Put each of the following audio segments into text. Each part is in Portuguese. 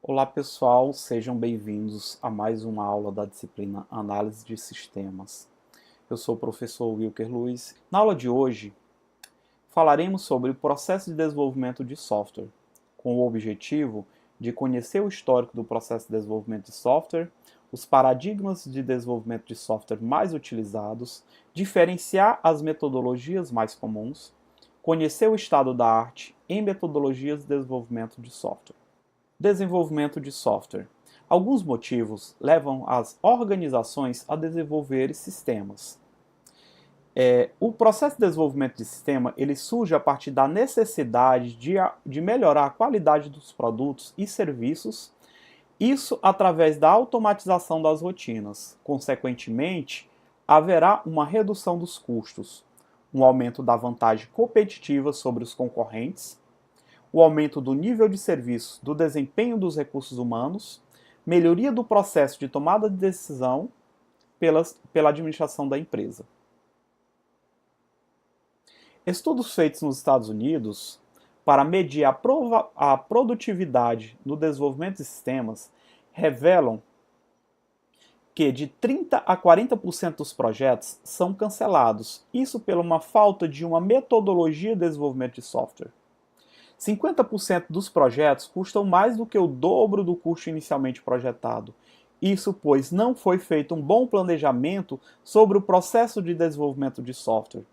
Olá pessoal, sejam bem-vindos a mais uma aula da disciplina Análise de Sistemas. Eu sou o professor Wilker Luiz. Na aula de hoje, falaremos sobre o processo de desenvolvimento de software, com o objetivo de conhecer o histórico do processo de desenvolvimento de software, os paradigmas de desenvolvimento de software mais utilizados, diferenciar as metodologias mais comuns, conhecer o estado da arte em metodologias de desenvolvimento de software. Desenvolvimento de software. Alguns motivos levam as organizações a desenvolver sistemas. O processo de desenvolvimento de sistema ele surge a partir da necessidade de melhorar a qualidade dos produtos e serviços, isso através da automatização das rotinas. Consequentemente, haverá uma redução dos custos, um aumento da vantagem competitiva sobre os concorrentes, o aumento do nível de serviço, do desempenho dos recursos humanos, melhoria do processo de tomada de decisão pela administração da empresa. Estudos feitos nos Estados Unidos para medir a produtividade no desenvolvimento de sistemas revelam que de 30 a 40% dos projetos são cancelados, isso pela uma falta de uma metodologia de desenvolvimento de software. 50% dos projetos custam mais do que o dobro do custo inicialmente projetado. Isso pois não foi feito um bom planejamento sobre o processo de desenvolvimento de software.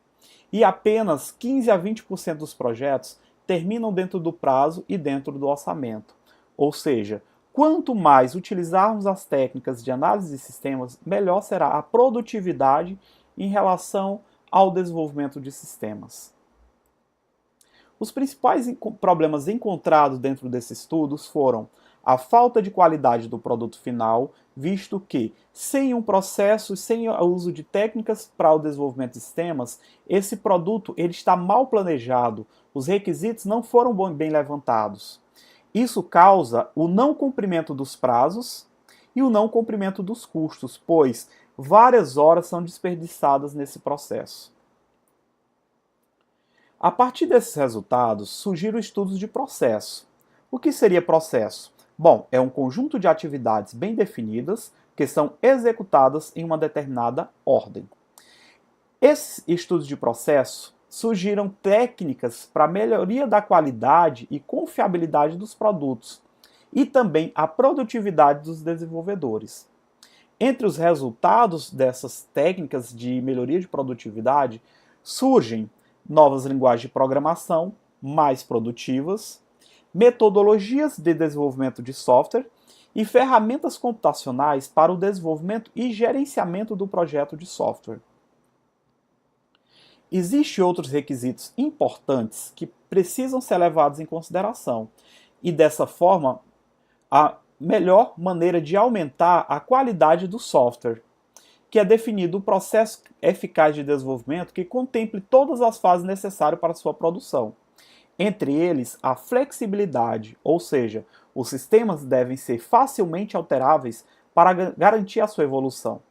E apenas 15 a 20% dos projetos terminam dentro do prazo e dentro do orçamento. Ou seja, quanto mais utilizarmos as técnicas de análise de sistemas, melhor será a produtividade em relação ao desenvolvimento de sistemas. Os principais problemas encontrados dentro desses estudos foram a falta de qualidade do produto final, visto que, sem um processo, sem o uso de técnicas para o desenvolvimento de sistemas, esse produto ele está mal planejado, os requisitos não foram bem levantados. Isso causa o não cumprimento dos prazos e o não cumprimento dos custos, pois várias horas são desperdiçadas nesse processo. A partir desses resultados, surgiram estudos de processo. O que seria processo? Bom, é um conjunto de atividades bem definidas que são executadas em uma determinada ordem. Esses estudos de processo surgiram técnicas para melhoria da qualidade e confiabilidade dos produtos e também a produtividade dos desenvolvedores. Entre os resultados dessas técnicas de melhoria de produtividade surgem novas linguagens de programação mais produtivas, metodologias de desenvolvimento de software e ferramentas computacionais para o desenvolvimento e gerenciamento do projeto de software. Existem outros requisitos importantes que precisam ser levados em consideração, e dessa forma, a melhor maneira de aumentar a qualidade do software, que é definido o processo eficaz de desenvolvimento que contemple todas as fases necessárias para sua produção. Entre eles, a flexibilidade, ou seja, os sistemas devem ser facilmente alteráveis para garantir a sua evolução.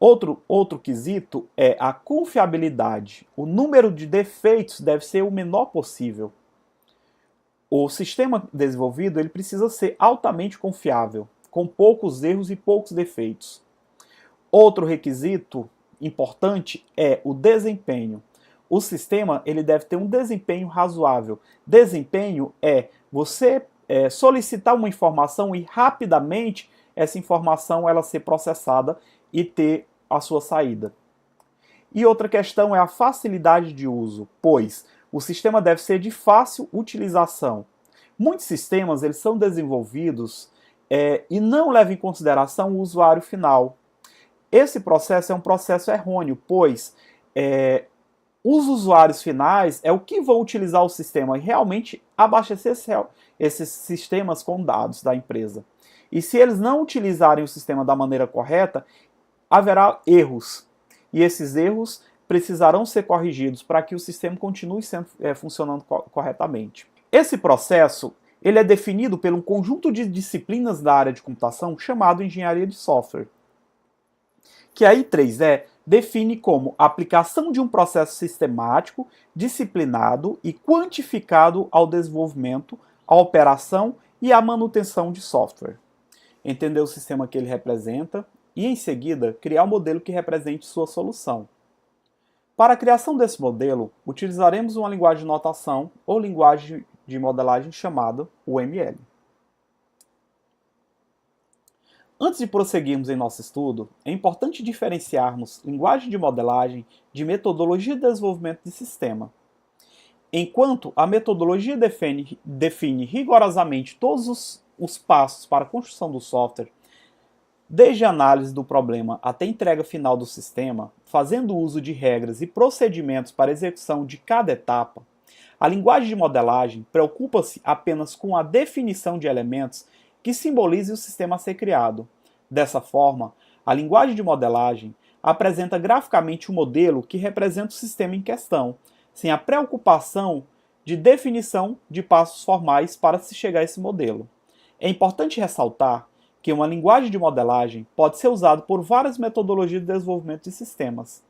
Outro quesito é a confiabilidade. O número de defeitos deve ser o menor possível. O sistema desenvolvido ele precisa ser altamente confiável, com poucos erros e poucos defeitos. Outro requisito importante é o desempenho. O sistema ele deve ter um desempenho razoável. Desempenho é você solicitar uma informação e rapidamente essa informação ela ser processada e ter a sua saída. E outra questão é a facilidade de uso, pois o sistema deve ser de fácil utilização. Muitos sistemas eles são desenvolvidos e não levam em consideração o usuário final. Esse processo é um processo errôneo, pois os usuários finais é o que vão utilizar o sistema e realmente abastecer esses sistemas com dados da empresa. E se eles não utilizarem o sistema da maneira correta, haverá erros. E esses erros precisarão ser corrigidos para que o sistema continue funcionando corretamente. Esse processo ele é definido por um conjunto de disciplinas da área de computação chamado engenharia de software, que a I3E define como aplicação de um processo sistemático, disciplinado e quantificado ao desenvolvimento, à operação e a manutenção de software. Entender o sistema que ele representa e, em seguida, criar o modelo que represente sua solução. Para a criação desse modelo, utilizaremos uma linguagem de notação ou linguagem de modelagem chamada UML. Antes de prosseguirmos em nosso estudo, é importante diferenciarmos linguagem de modelagem de metodologia de desenvolvimento de sistema. Enquanto a metodologia define rigorosamente todos os passos para a construção do software, desde a análise do problema até a entrega final do sistema, fazendo uso de regras e procedimentos para a execução de cada etapa, a linguagem de modelagem preocupa-se apenas com a definição de elementos que simbolizem o sistema a ser criado. Dessa forma, a linguagem de modelagem apresenta graficamente o modelo que representa o sistema em questão, sem a preocupação de definição de passos formais para se chegar a esse modelo. É importante ressaltar que uma linguagem de modelagem pode ser usada por várias metodologias de desenvolvimento de sistemas.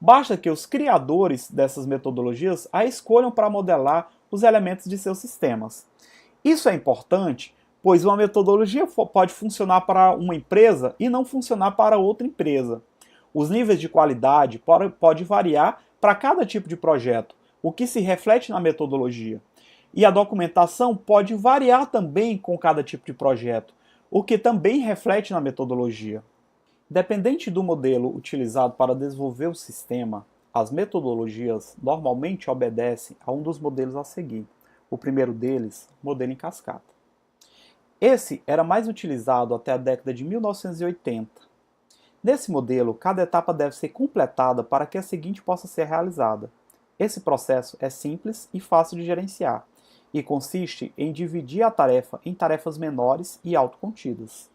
Basta que os criadores dessas metodologias a escolham para modelar os elementos de seus sistemas. Isso é importante, pois uma metodologia pode funcionar para uma empresa e não funcionar para outra empresa. Os níveis de qualidade podem variar para cada tipo de projeto, o que se reflete na metodologia. E a documentação pode variar também com cada tipo de projeto, o que também reflete na metodologia. Dependente do modelo utilizado para desenvolver o sistema, as metodologias normalmente obedecem a um dos modelos a seguir. O primeiro deles, modelo em cascata. Esse era mais utilizado até a década de 1980. Nesse modelo, cada etapa deve ser completada para que a seguinte possa ser realizada. Esse processo é simples e fácil de gerenciar, e consiste em dividir a tarefa em tarefas menores e autocontidas.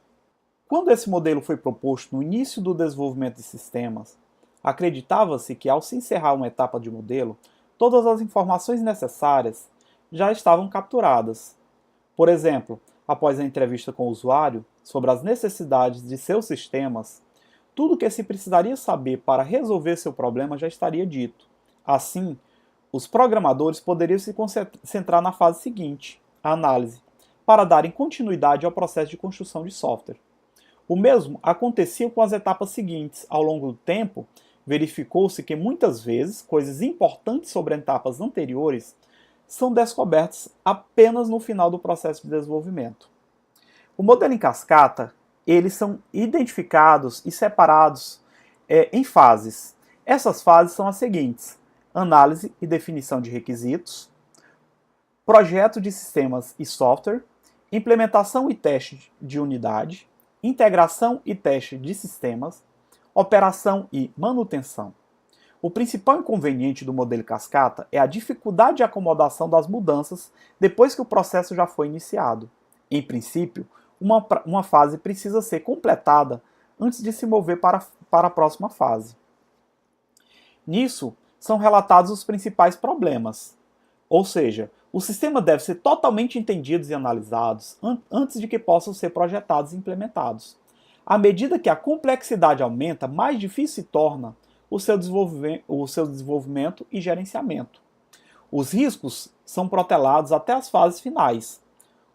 Quando esse modelo foi proposto no início do desenvolvimento de sistemas, acreditava-se que, ao se encerrar uma etapa de modelo, todas as informações necessárias já estavam capturadas. Por exemplo, após a entrevista com o usuário sobre as necessidades de seus sistemas, tudo o que se precisaria saber para resolver seu problema já estaria dito. Assim, os programadores poderiam se concentrar na fase seguinte, a análise, para darem continuidade ao processo de construção de software. O mesmo acontecia com as etapas seguintes. Ao longo do tempo, verificou-se que muitas vezes coisas importantes sobre etapas anteriores são descobertas apenas no final do processo de desenvolvimento. O modelo em cascata, eles são identificados e separados em fases. Essas fases são as seguintes: análise e definição de requisitos, projeto de sistemas e software, implementação e teste de unidade, integração e teste de sistemas, operação e manutenção. O principal inconveniente do modelo cascata é a dificuldade de acomodação das mudanças depois que o processo já foi iniciado. Em princípio, uma fase precisa ser completada antes de se mover para a próxima fase. Nisso, são relatados os principais problemas. Ou seja, o sistema deve ser totalmente entendido e analisado antes de que possam ser projetados e implementados. À medida que a complexidade aumenta, mais difícil se torna o seu desenvolvimento e gerenciamento. Os riscos são protelados até as fases finais.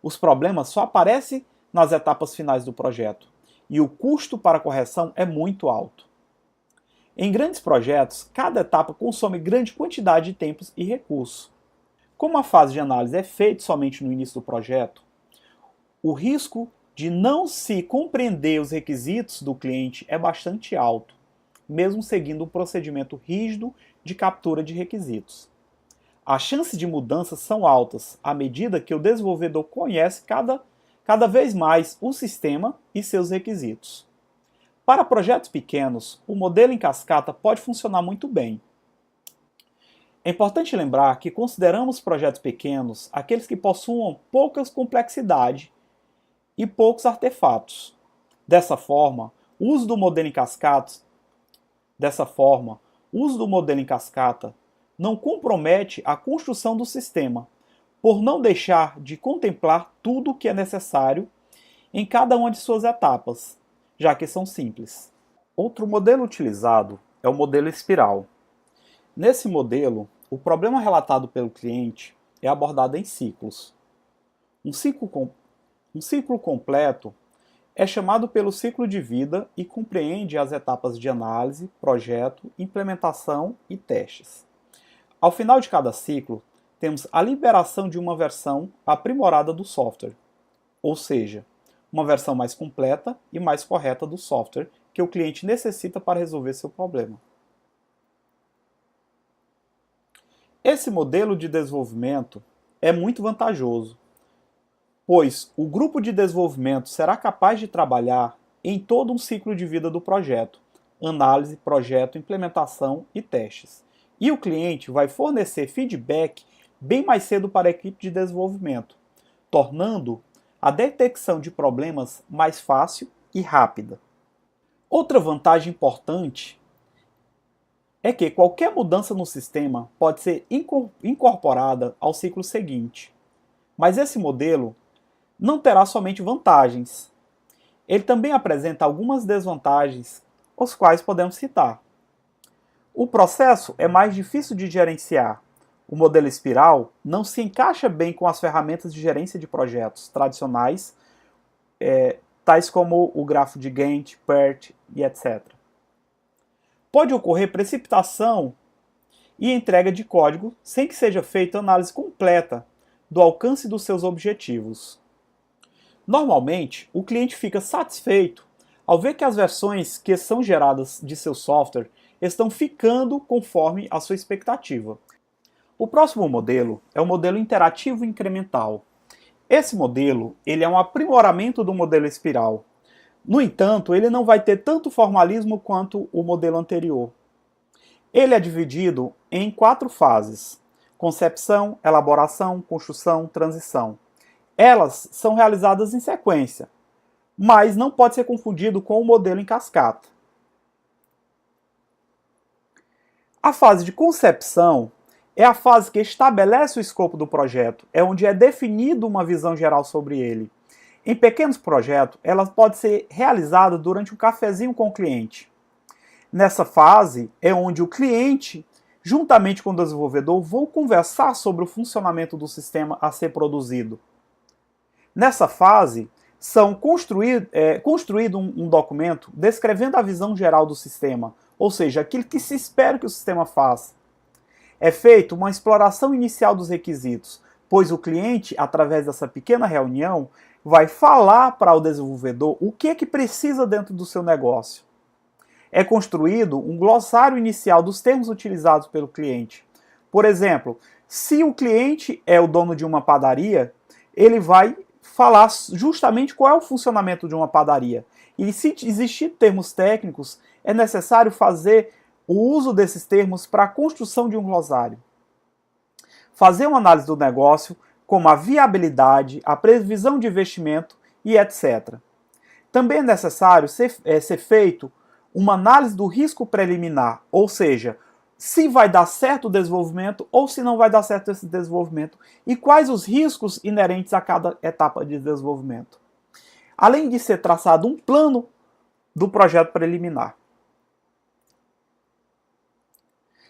Os problemas só aparecem nas etapas finais do projeto, e o custo para correção é muito alto. Em grandes projetos, cada etapa consome grande quantidade de tempo e recursos. Como a fase de análise é feita somente no início do projeto, o risco de não se compreender os requisitos do cliente é bastante alto, mesmo seguindo um procedimento rígido de captura de requisitos. As chances de mudanças são altas à medida que o desenvolvedor conhece cada vez mais o sistema e seus requisitos. Para projetos pequenos, o modelo em cascata pode funcionar muito bem. É importante lembrar que consideramos projetos pequenos aqueles que possuam poucas complexidade e poucos artefatos. Dessa forma, o uso do modelo em cascata não compromete a construção do sistema, por não deixar de contemplar tudo o que é necessário em cada uma de suas etapas, já que são simples. Outro modelo utilizado é o modelo espiral. Nesse modelo, o problema relatado pelo cliente é abordado em ciclos. Um ciclo completo é chamado pelo ciclo de vida e compreende as etapas de análise, projeto, implementação e testes. Ao final de cada ciclo, temos a liberação de uma versão aprimorada do software, ou seja, uma versão mais completa e mais correta do software que o cliente necessita para resolver seu problema. Esse modelo de desenvolvimento é muito vantajoso, pois o grupo de desenvolvimento será capaz de trabalhar em todo um ciclo de vida do projeto, análise, projeto, implementação e testes. E o cliente vai fornecer feedback bem mais cedo para a equipe de desenvolvimento, tornando a detecção de problemas mais fácil e rápida. Outra vantagem importante é que qualquer mudança no sistema pode ser incorporada ao ciclo seguinte. Mas esse modelo não terá somente vantagens. Ele também apresenta algumas desvantagens, os quais podemos citar. O processo é mais difícil de gerenciar. O modelo espiral não se encaixa bem com as ferramentas de gerência de projetos tradicionais, tais como o grafo de Gantt, PERT e etc. Pode ocorrer precipitação e entrega de código sem que seja feita análise completa do alcance dos seus objetivos. Normalmente, o cliente fica satisfeito ao ver que as versões que são geradas de seu software estão ficando conforme a sua expectativa. O próximo modelo é o modelo interativo incremental. Esse modelo ele é um aprimoramento do modelo espiral. No entanto, ele não vai ter tanto formalismo quanto o modelo anterior. Ele é dividido em 4 fases: concepção, elaboração, construção, transição. Elas são realizadas em sequência, mas não pode ser confundido com o modelo em cascata. A fase de concepção é a fase que estabelece o escopo do projeto, é onde é definido uma visão geral sobre ele. Em pequenos projetos, ela pode ser realizada durante um cafezinho com o cliente. Nessa fase é onde o cliente, juntamente com o desenvolvedor, vão conversar sobre o funcionamento do sistema a ser produzido. Nessa fase, são construído um documento descrevendo a visão geral do sistema, ou seja, aquilo que se espera que o sistema faça. É feita uma exploração inicial dos requisitos, pois o cliente, através dessa pequena reunião, vai falar para o desenvolvedor o que é que precisa dentro do seu negócio. É construído um glossário inicial dos termos utilizados pelo cliente. Por exemplo, se o cliente é o dono de uma padaria, ele vai falar justamente qual é o funcionamento de uma padaria. E se existir termos técnicos, é necessário fazer o uso desses termos para a construção de um glossário. Fazer uma análise do negócio, como a viabilidade, a previsão de investimento e etc. Também é necessário ser feito uma análise do risco preliminar, ou seja, se vai dar certo o desenvolvimento ou se não vai dar certo esse desenvolvimento e quais os riscos inerentes a cada etapa de desenvolvimento. Além de ser traçado um plano do projeto preliminar.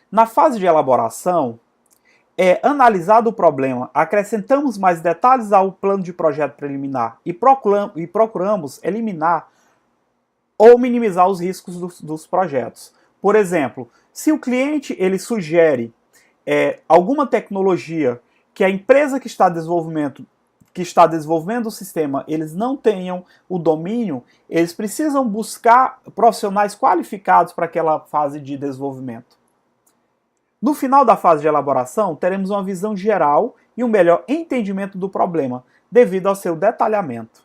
Na fase de elaboração, é analisado o problema, acrescentamos mais detalhes ao plano de projeto preliminar e procuramos eliminar ou minimizar os riscos dos projetos. Por exemplo, se o cliente ele sugere alguma tecnologia que a empresa que está desenvolvendo o sistema, eles não tenham o domínio, eles precisam buscar profissionais qualificados para aquela fase de desenvolvimento. No final da fase de elaboração, teremos uma visão geral e um melhor entendimento do problema, devido ao seu detalhamento.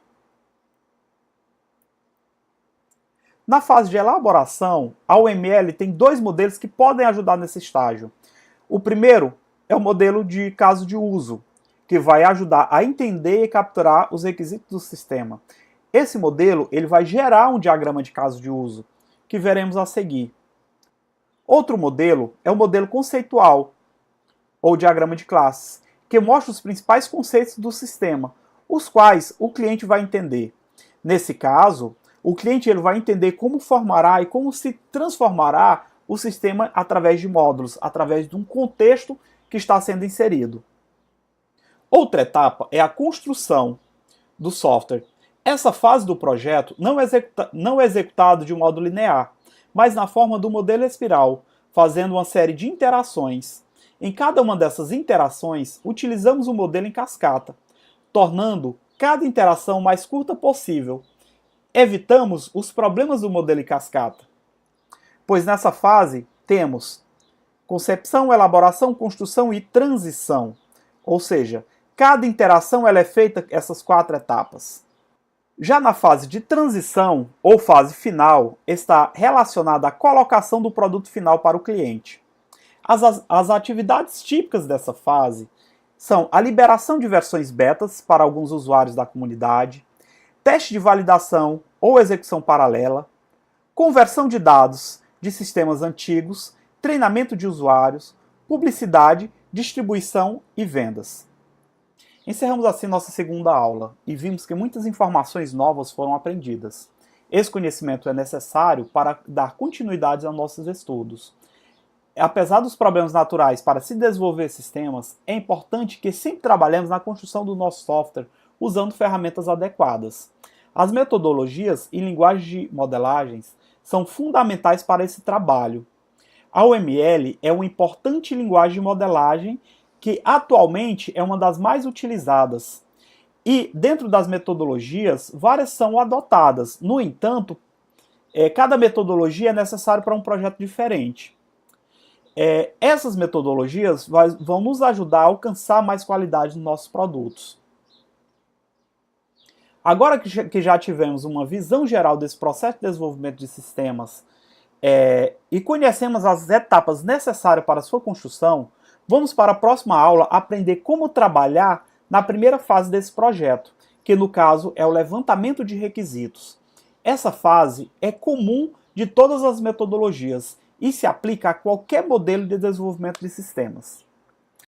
Na fase de elaboração, a UML tem 2 modelos que podem ajudar nesse estágio. O primeiro é o modelo de caso de uso, que vai ajudar a entender e capturar os requisitos do sistema. Esse modelo ele vai gerar um diagrama de caso de uso, que veremos a seguir. Outro modelo é o modelo conceitual, ou diagrama de classes, que mostra os principais conceitos do sistema, os quais o cliente vai entender. Nesse caso, o cliente ele vai entender como formará e como se transformará o sistema através de módulos, através de um contexto que está sendo inserido. Outra etapa é a construção do software. Essa fase do projeto não é executada de um modo linear, mas na forma do modelo espiral, fazendo uma série de interações. Em cada uma dessas interações, utilizamos o modelo em cascata, tornando cada interação o mais curta possível. Evitamos os problemas do modelo em cascata, pois nessa fase temos concepção, elaboração, construção e transição, ou seja, cada interação ela é feita essas 4 etapas. Já na fase de transição ou fase final, está relacionada à colocação do produto final para o cliente. As atividades típicas dessa fase são a liberação de versões betas para alguns usuários da comunidade, teste de validação ou execução paralela, conversão de dados de sistemas antigos, treinamento de usuários, publicidade, distribuição e vendas. Encerramos assim nossa segunda aula e vimos que muitas informações novas foram aprendidas. Esse conhecimento é necessário para dar continuidade aos nossos estudos. Apesar dos problemas naturais para se desenvolver sistemas, é importante que sempre trabalhemos na construção do nosso software usando ferramentas adequadas. As metodologias e linguagens de modelagens são fundamentais para esse trabalho. A UML é uma importante linguagem de modelagem que atualmente é uma das mais utilizadas. E dentro das metodologias, várias são adotadas. No entanto, cada metodologia é necessária para um projeto diferente. Essas metodologias vão nos ajudar a alcançar mais qualidade nos nossos produtos. Agora que já tivemos uma visão geral desse processo de desenvolvimento de sistemas e conhecemos as etapas necessárias para a sua construção, vamos para a próxima aula aprender como trabalhar na primeira fase desse projeto, que no caso é o levantamento de requisitos. Essa fase é comum de todas as metodologias e se aplica a qualquer modelo de desenvolvimento de sistemas.